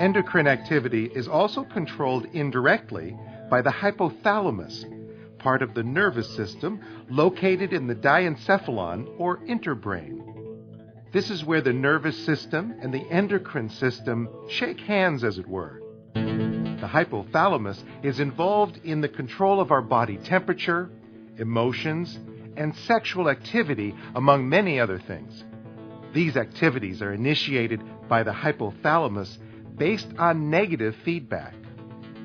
Endocrine activity is also controlled indirectly by the hypothalamus, part of the nervous system located in the diencephalon or interbrain. This is where the nervous system and the endocrine system shake hands, as it were. The hypothalamus is involved in the control of our body temperature, emotions, and sexual activity, among many other things. These activities are initiated by the hypothalamus based on negative feedback.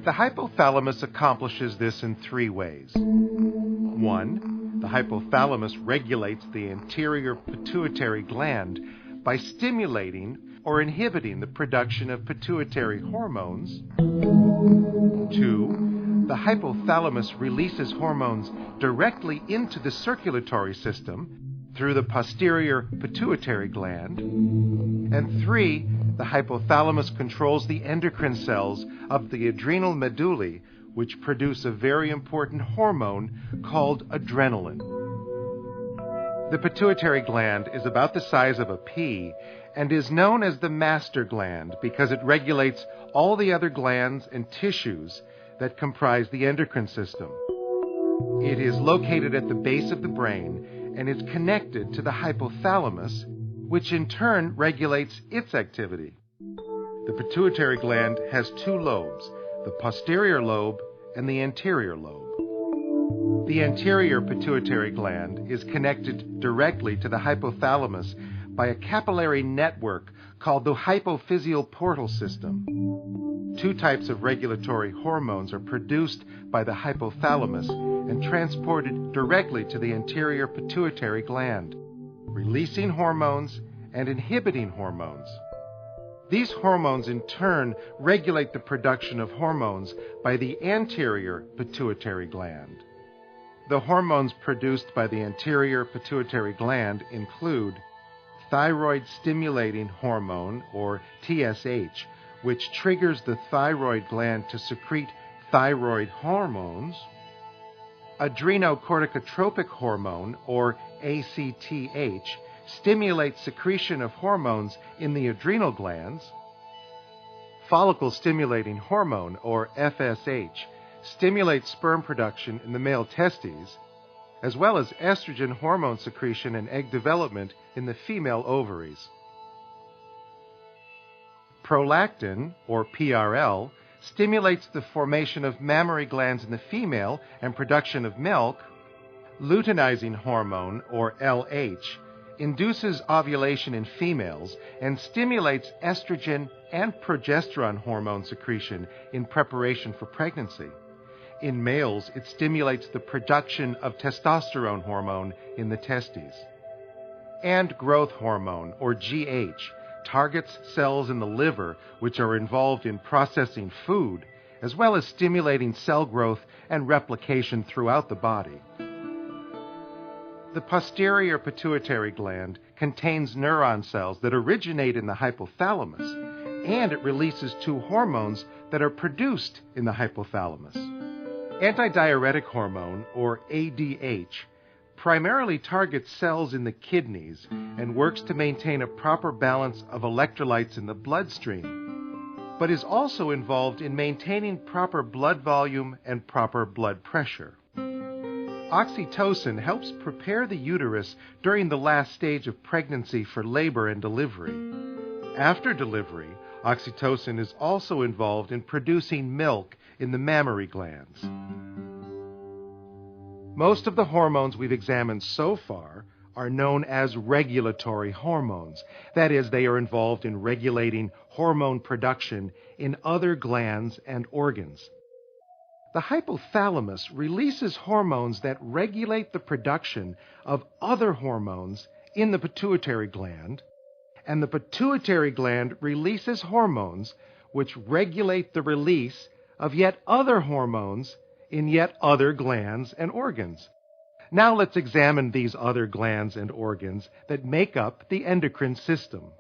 The hypothalamus accomplishes this in three ways. 1. The hypothalamus regulates the anterior pituitary gland by stimulating or inhibiting the production of pituitary hormones. 2. The hypothalamus releases hormones directly into the circulatory system through the posterior pituitary gland. And 3. The hypothalamus controls the endocrine cells of the adrenal medullae, which produce a very important hormone called adrenaline. The pituitary gland is about the size of a pea and is known as the master gland because it regulates all the other glands and tissues that comprise the endocrine system. It is located at the base of the brain and is connected to the hypothalamus, which in turn regulates its activity. The pituitary gland has two lobes, the posterior lobe and the anterior lobe. The anterior pituitary gland is connected directly to the hypothalamus by a capillary network called the hypophyseal portal system. Two types of regulatory hormones are produced by the hypothalamus and transported directly to the anterior pituitary gland, releasing hormones and inhibiting hormones. These hormones in turn regulate the production of hormones by the anterior pituitary gland. The hormones produced by the anterior pituitary gland include thyroid stimulating hormone, or TSH, which triggers the thyroid gland to secrete thyroid hormones, adrenocorticotropic hormone, or ACTH, stimulates secretion of hormones in the adrenal glands. Follicle-stimulating hormone, or FSH, stimulates sperm production in the male testes, as well as estrogen hormone secretion and egg development in the female ovaries. Prolactin, or PRL, stimulates the formation of mammary glands in the female and production of milk. Luteinizing hormone, or LH, induces ovulation in females and stimulates estrogen and progesterone hormone secretion in preparation for pregnancy. In males, it stimulates the production of testosterone hormone in the testes. And growth hormone, or GH, targets cells in the liver which are involved in processing food, as well as stimulating cell growth and replication throughout the body. The posterior pituitary gland contains neuron cells that originate in the hypothalamus, and it releases two hormones that are produced in the hypothalamus. Antidiuretic hormone, or ADH, primarily targets cells in the kidneys and works to maintain a proper balance of electrolytes in the bloodstream, but is also involved in maintaining proper blood volume and proper blood pressure. Oxytocin helps prepare the uterus during the last stage of pregnancy for labor and delivery. After delivery, oxytocin is also involved in producing milk in the mammary glands. Most of the hormones we've examined so far are known as regulatory hormones. That is, they are involved in regulating hormone production in other glands and organs. The hypothalamus releases hormones that regulate the production of other hormones in the pituitary gland, and the pituitary gland releases hormones which regulate the release of yet other hormones in yet other glands and organs. Now let's examine these other glands and organs that make up the endocrine system.